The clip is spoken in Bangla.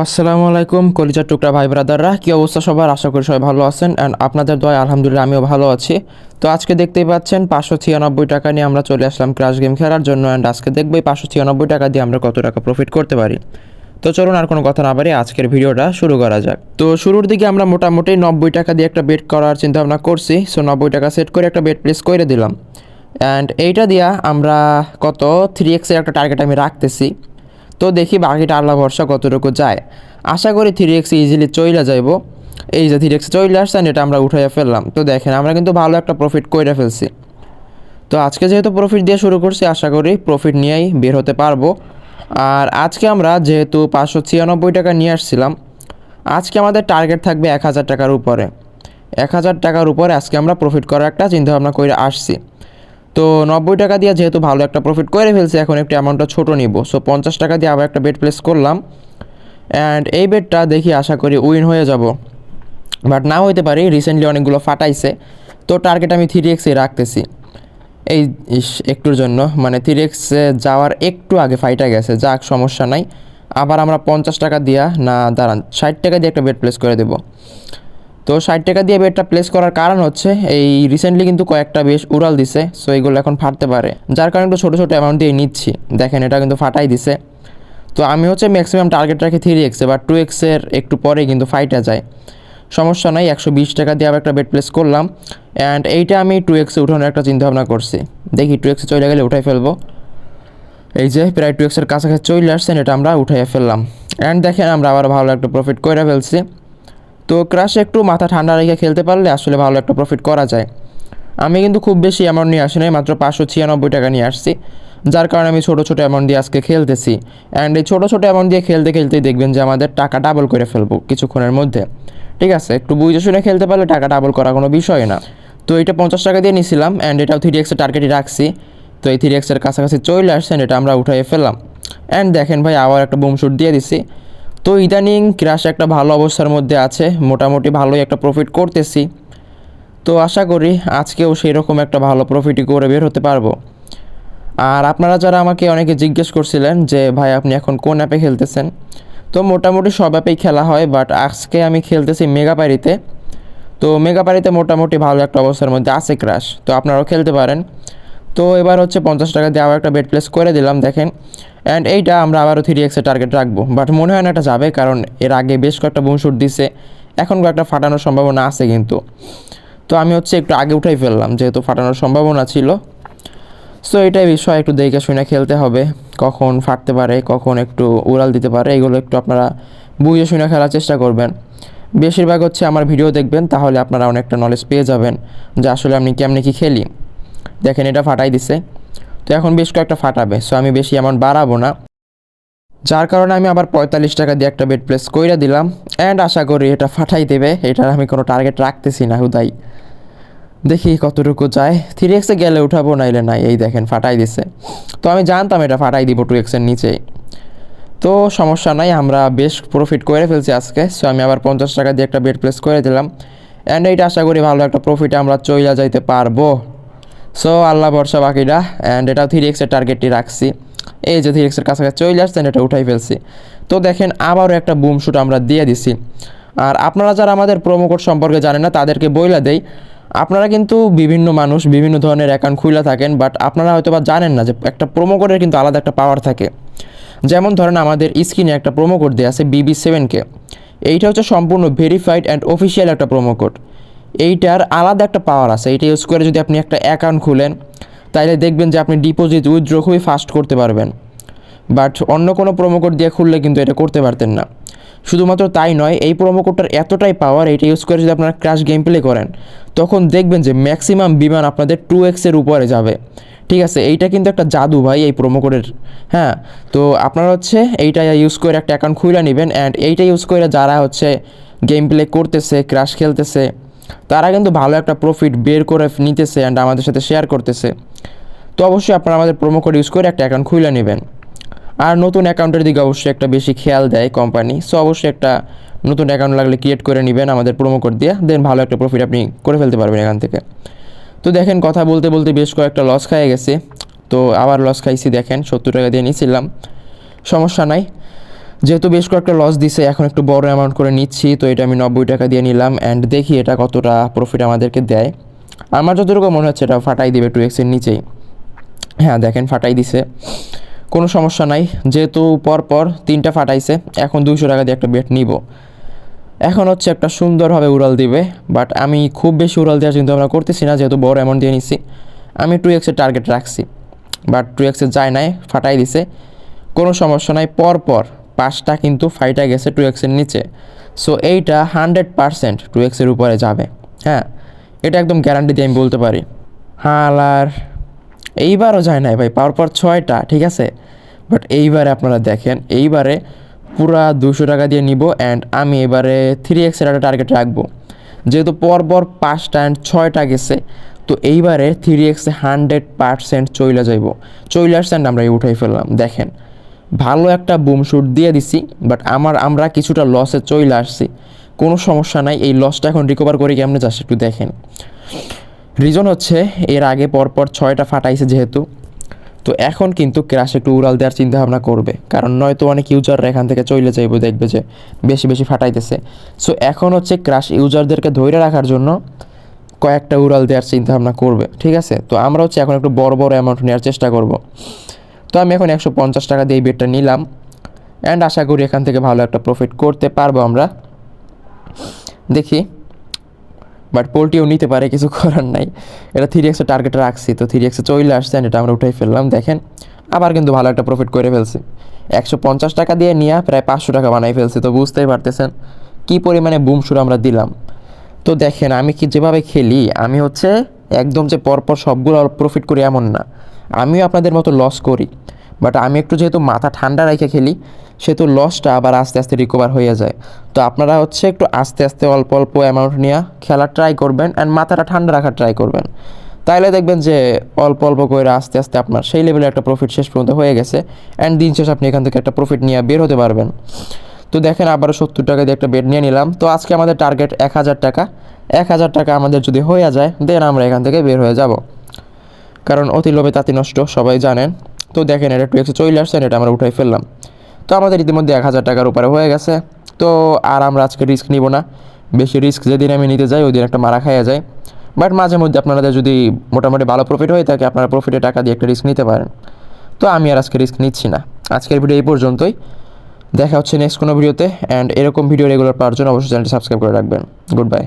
আসসালামু আলাইকুম কলিজার টুকরা ভাই ব্রাদাররা, কী অবস্থা সবার? আশা করি সবাই ভালো আছেন অ্যান্ড আপনাদের দোয়ায় আলহামদুলিল্লাহ আমিও ভালো আছি। তো আজকে দেখতেই পাচ্ছেন 596 টাকা নিয়ে আমরা চলে আসলাম ক্রাশ গেম খেলার জন্য অ্যান্ড আজকে দেখবো 596 টাকা দিয়ে আমরা কত টাকা প্রফিট করতে পারি। তো চলুন আর কোনো কথা না বাড়িয়ে আজকের ভিডিওটা শুরু করা যাক। তো শুরুর দিকে আমরা মোটামুটি 90 টাকা দিয়ে একটা বেট করার চিন্তা ভাবনা করছি। সো 90 টাকা সেট করে একটা বেট প্লেস করে দিলাম অ্যান্ড এইটা দিয়া আমরা কত 3x-এর একটা টার্গেট আমি রাখতেছি। তো দেখি বাকিটা আল্লাহ ভরসা কতটুকু যায়। আশা করি 3x ইজিলি চইলা যাইব। এই যে 3x চইলে আসছেন, এটা আমরা উঠাইয়া ফেললাম। তো দেখেন আমরা কিন্তু ভালো একটা প্রফিট কইরা ফেলছি। তো আজকে যেহেতু প্রফিট দিয়ে শুরু করছি, আশা করি প্রফিট নিয়েই বের হতে পারবো। আর আজকে আমরা যেহেতু 596 টাকা নিয়ে আসছিলাম, আজকে আমাদের টার্গেট থাকবে 1000 টাকার উপরে। 1000 টাকার উপরে আজকে আমরা প্রফিট করার একটা চিন্তাভাবনা করে আসছি। তো 90 টাকা দিয়ে যেহেতু ভালো একটা প্রফিট করে ফেলছি, এখন একটু অ্যামাউন্টটা ছোটো নিব। সো 50 টাকা দিয়ে আবার একটা বেট প্লেস করলাম অ্যান্ড এই বেটটা দেখি আশা করি উইন হয়ে যাব, বাট না হইতে পারি। রিসেন্টলি অনেকগুলো ফাটাইছে, তো টার্গেট আমি 3x-এ রাখতেছি। এই একটুর জন্য মানে 3x-এ যাওয়ার একটু আগে ফাইটা গেছে, যাক সমস্যা নাই। আবার আমরা 50 টাকা দিয়া না দাঁড়ান 60 টাকা দিয়ে একটা বেট প্লেস করে দেবো। তো 60 টাকা দিয়ে বেডটা প্লেস করার কারণ হচ্ছে এই রিসেন্টলি কিন্তু কয়েকটা বেশ উড়াল দিছে, সো এইগুলো এখন ফাটতে পারে, যার কারণে একটু ছোটো ছোটো অ্যামাউন্ট দিয়ে নিচ্ছি। দেখেন এটা কিন্তু ফাটাই দিছে। তো আমি হচ্ছে ম্যাক্সিমাম টার্গেট রাখি 3x-এ, বা 2x-এর একটু পরে কিন্তু ফাইটা যায়। সমস্যা নাই, 120 টাকা দিয়ে আবার একটা বেড প্লেস করলাম অ্যান্ড এইটা আমি 2x-এ উঠানোর একটা চিন্তাভাবনা করছি। দেখি 2x-এ চলে গেলে উঠাই ফেলবো। এই যে প্রায় 2x-এর কাছাকাছি চলে আসছেন, এটা আমরা উঠাইয়া ফেললাম অ্যান্ড দেখেন আমরা আবার ভালো একটা প্রফিট করে ফেলছি। তো ক্রাশে একটু মাথা ঠান্ডা রেখে খেলতে পারলে আসলে ভালো একটা প্রফিট করা যায়। আমি কিন্তু খুব বেশি অ্যামাউন্ট নিয়ে আসি নাই, মাত্র 596 টাকা নিয়ে আসছি, যার কারণে আমি ছোটো ছোটো অ্যামাউন্ট দিয়ে আজকে খেলতেছি অ্যান্ড এই ছোটো ছোটো অ্যামাউন্ট দিয়ে খেলতে খেলতেই দেখবেন যে আমাদের টাকা ডাবল করে ফেলবো কিছুক্ষণের মধ্যে। ঠিক আছে, একটু বুঝে শুনে খেলতে পারলে টাকা ডাবল করা কোনো বিষয় না। তো এটা 50 টাকা দিয়ে নিয়েছিলাম অ্যান্ড এটাও 3x-এর টার্গেটই রাখছি। তো এই 3x-এর কাছাকাছি চলে আসছেন, এটা আমরা উঠাইয়ে ফেললাম অ্যান্ড দেখেন ভাই আবার একটা বুম শুট দিয়ে দিছি। তো ইদানিং ক্রাশ একটা ভালো অবস্থার মধ্যে আছে, মোটামুটি ভালোই একটা প্রফিট করতেছি। তো আশা করি আজকেও সেই রকম একটা ভালো প্রফিটই করে বের হতে পারবো। আর আপনারা যারা আমাকে অনেকে জিজ্ঞেস করছিলেন যে ভাই আপনি এখন কোন অ্যাপে খেলতেছেন, তো মোটামুটি সব অ্যাপেই খেলা হয়, বাট আজকে আমি খেলতেছি মেগাপারিতে। তো মেগাপারিতে মোটামুটি ভালো একটা অবস্থার মধ্যে আছে ক্রাশ, তো আপনারাও খেলতে পারেন। তো এবার হচ্ছে 50 টাকা দিয়ে আবার একটা বেট প্লেস করে দিলাম দেখেন অ্যান্ড এইটা আমরা আবারও 3x-এর টার্গেট রাখবো, বাট মনে হয় না এটা যাবে, কারণ এর আগে বেশ কয়েকটা বুম শুট দিছে, এখন কয়েকটা ফাটানোর সম্ভাবনা আছে কিন্তু। তো আমি হচ্ছে একটু আগে উঠাই ফেললাম যেহেতু ফাটানোর সম্ভাবনা ছিল। সো এটাই বিষয়, একটু দেখে শুনে খেলতে হবে, কখন ফাটতে পারে কখন একটু উড়াল দিতে পারে, এগুলো একটু আপনারা বুঝে শুনে খেলার চেষ্টা করবেন। বেশিরভাগ হচ্ছে আমার ভিডিও দেখবেন, তাহলে আপনারা অনেকটা নলেজ পেয়ে যাবেন যে আসলে আমি কেমনে কী খেলি। দেখেন এটা ফাটাই দিছে, তো এখন বেশ কয়েকটা ফাটাবে, সো আমি বেশি অ্যামাউন্ট বাড়াবো না, যার কারণে আমি আবার 45 টাকা দিয়ে একটা বেট প্লেস কইরা দিলাম অ্যান্ড আশা করি এটা ফাটাই দেবে। এটার আমি কোনো টার্গেট রাখতেছি না হুদাই, দেখি কতটুকু যায়। 3x-এ গেলে উঠাবো, নাইলে নাই। এই দেখেন ফাটাই দিছে, তো আমি জানতাম এটা ফাটাই দিব 2x-এর নিচেই। তো সমস্যা নাই, আমরা বেশ প্রফিট করে ফেলছি আজকে। সো আমি আবার 50 টাকা দিয়ে একটা বেট প্লেস করে দিলাম অ্যান্ড এইটা আশা করি ভালো একটা প্রফিটে আমরা চইলা যাইতে পারবো। সো আল্লাহ ভরসা বাকিটা অ্যান্ড এটাও 3x-এর টার্গেটটি রাখছি। এই যে 3x-এর কাছাকাছি চলে আসছেন, এটা উঠাই ফেলছি। তো দেখেন আবারও একটা বুম শুট আমরা দিয়ে দিছি। আর আপনারা যারা আমাদের প্রোমো কোড সম্পর্কে জানেন না, তাদেরকে বইলা দেই, আপনারা কিন্তু বিভিন্ন মানুষ বিভিন্ন ধরনের অ্যাকাউন্ট খুলে থাকেন, বাট আপনারা হয়তো বা জানেন না যে একটা প্রোমো কোডের কিন্তু আলাদা একটা পাওয়ার থাকে। যেমন ধরেন আমাদের স্ক্রিনে একটা প্রোমো কোড দেওয়া আছে BB7K, এইটা হচ্ছে সম্পূর্ণ ভেরিফাইড অ্যান্ড অফিসিয়াল একটা প্রোমো কোড। এইটার আলাদা একটা পাওয়ার আছে, এইটা ইউজ করে যদি আপনি একটা অ্যাকাউন্ট খুলেন, তাইলে দেখবেন যে আপনি ডিপোজিট উইথড্র খুবই ফাস্ট করতে পারবেন। বাট অন্য কোনো প্রোমো কোড দিয়ে খুললে কিন্তু এটা করতে পারতেন না। শুধুমাত্র তাই নয়, এই প্রোমো কোডটার এতটাই পাওয়ার, এটা ইউজ করে যদি আপনারা ক্র্যাশ গেম প্লে করেন, তখন দেখবেন যে ম্যাক্সিমাম বিমান আপনাদের 2x-এর উপরে যাবে। ঠিক আছে, এইটা কিন্তু একটা জাদু ভাই এই প্রোমো কোডের। হ্যাঁ, তো আপনারা হচ্ছে এইটা ইউজ করে একটা অ্যাকাউন্ট খুলে নেবেন অ্যান্ড এইটা ইউজ করে যারা হচ্ছে গেম প্লে করতেছে, ক্র্যাশ খেলতেছে, তারা কিন্তু ভালো একটা প্রফিট বের করে নিতেছে অ্যান্ড আমাদের সাথে শেয়ার করতেছে। তো অবশ্যই আপনারা আমাদের প্রোমো কোড ইউজ করে একটা অ্যাকাউন্ট খুলে নেবেন। আর নতুন অ্যাকাউন্টের দিকে অবশ্যই একটা বেশি খেয়াল দেয় কোম্পানি, সো অবশ্যই একটা নতুন অ্যাকাউন্ট লাগলে ক্রিয়েট করে নেবেন আমাদের প্রোমো কোড দিয়ে, দেন ভালো একটা প্রফিট আপনি করে ফেলতে পারবেন এখান থেকে। তো দেখেন কথা বলতে বলতে বেশ কয়েকটা লস খাইয়ে গেছে, তো আবার লস খাইছি। দেখেন 70 টাকা দিয়ে নিয়েছিলাম, সমস্যা নাই, যেহেতু বেশ কয়েকটা লস দিছে, এখন একটু বড় অ্যামাউন্ট করে নিচ্ছি। তো এটা আমি 90 টাকা দিয়ে নিলাম অ্যান্ড দেখি এটা কতটা প্রফিট আমাদেরকে দেয়। আমার যতটুকু মনে হচ্ছে এটা ফাটাই দিবে 2x-এর নিচেই। হ্যাঁ দেখেন ফাটাই দিছে, কোনো সমস্যা নাই। যেহেতু পরপর 3টা ফাটাইছে, এখন 200 টাকা দিয়ে একটা বেট নিব। এখন হচ্ছে একটা সুন্দরভাবে উড়াল দিবে, বাট আমি খুব বেশি উড়াল দেওয়ার চিন্তা ভাবনা করতেছি না, যেহেতু বড় অ্যামাউন্ট দিয়ে নিচ্ছি। আমি 2x-এর টার্গেট রাখছি, বাট 2x-এ যায় নাই, ফাটাই দিছে। কোনো সমস্যা নাই, পরপর 5টা কিন্তু ফাইটা গেছে 2x-এর নিচে। সো এইটা 100% 2x-এর উপরে যাবে। হ্যাঁ, এটা একদম গ্যারান্টি দিয়ে আমি বলতে পারি। আর এইবারও যায় নাই ভাই, পরপর 6টা, ঠিক আছে। বাট এইবারে আপনারা দেখেন, এইবারে পুরা 200 টাকা দিয়ে নিব অ্যান্ড আমি এবারে 3x-এর একটা টার্গেট রাখবো। যেহেতু পরপর 5টা অ্যান্ড 6টা গেছে, তো এইবারে 3x-এ 100% চইলা যাইব। চইলে আসছে অ্যান্ড আমরা উঠাই ফেললাম। দেখেন ভালো একটা বুম শুট দিয়ে দিছি, বাট আমরা কিছুটা লসে চইলে আসছি। কোনো সমস্যা নাই, এই লসটা এখন রিকভার করে কেমনে যাচ্ছে একটু দেখেন। রিজন হচ্ছে এর আগে পরপর 6টা ফাটাইছে যেহেতু, তো এখন কিন্তু ক্র্যাশ একটু উড়াল দেওয়ার চিন্তা ভাবনা করবে, কারণ নয়তো অনেক ইউজাররা এখান থেকে চলে যাইবে, দেখবে যে বেশি বেশি ফাটাইতেছে। সো এখন হচ্ছে ক্র্যাশ ইউজারদেরকে ধরে রাখার জন্য কয়েকটা উড়াল দেওয়ার চিন্তা ভাবনা করবে, ঠিক আছে। তো আমরা হচ্ছে এখন একটু বড় বড় অ্যামাউন্ট নেওয়ার চেষ্টা করব। তো আমি এখন 150 টাকা দিয়ে এই বেটটা নিলাম অ্যান্ড আশা করি এখান থেকে ভালো একটা প্রফিট করতে পারবো আমরা, দেখি। বাট পোলটিও নিতে পারে, কিছু করার নাই। এটা 3x-এর টার্গেট রাখছি, তো 3x-এ চলে আসছে, এটা আমরা উঠাই ফেললাম। দেখেন আবার কিন্তু ভালো একটা প্রফিট করে ফেলছি। 150 টাকা দিয়ে নিয়ে প্রায় 500 টাকা বানাই ফেলছি। তো বুঝতেই পারতেছেন কী পরিমাণে বুম শুরু আমরা দিলাম। তো দেখেন আমি কি যেভাবে খেলি, আমি হচ্ছে একদম যে পরপর সবগুলো প্রফিট করি এমন না, আমিও আপনাদের মতো লস করি। বাট আমি একটু যেহেতু মাথা ঠান্ডা রেখে খেলি, সেহেতু লসটা আবার আস্তে আস্তে রিকভার হয়ে যায়। তো আপনারা হচ্ছে একটু আস্তে আস্তে অল্প অল্প অ্যামাউন্ট নিয়ে খেলার ট্রাই করবেন অ্যান্ড মাথাটা ঠান্ডা রাখার ট্রাই করবেন। তাইলে দেখবেন যে অল্প অল্প করে আস্তে আস্তে আপনার সেই লেভেলে একটা প্রফিট শেষ পর্যন্ত হয়ে গেছে অ্যান্ড দিন শেষে আপনি এখান থেকে একটা প্রফিট নিয়ে বের হতে পারবেন। তো দেখেন আবারও 70 টাকা দিয়ে একটা বেড নিয়ে নিলাম। তো আজকে আমাদের টার্গেট 1000 টাকা। 1000 টাকা আমাদের যদি হয়ে যায় দেন আমরা এখান থেকে বের হয়ে যাব, কারণ অতি লোভে তাঁতি নষ্ট, সবাই জানেন। তো দেখেন এটা 2x-এ চলে আসছে, এটা আমরা উঠাই ফেললাম। তো আমাদের ইতিমধ্যে 1000 টাকার উপরে হয়ে গেছে। তো আর আমরা আজকে রিস্ক নিব না, বেশি রিস্ক যেদিন আমি নিতে যাই ওই দিন একটা মারা খাইয়া যায়। বাট মাঝে মধ্যে আপনাদের যদি মোটামুটি ভালো প্রফিট হয়ে থাকে, আপনারা প্রফিটের টাকা দিয়ে একটা রিস্ক নিতে পারেন। তো আমি আর আজকে রিস্ক নিচ্ছি না। আজকের ভিডিও এই পর্যন্তই, দেখা হচ্ছে নেক্সট কোনো ভিডিওতে। অ্যান্ড এরকম ভিডিও রেগুলার পাওয়ার জন্য অবশ্যই চ্যানেলটি সাবস্ক্রাইব করে রাখবেন। Good bye.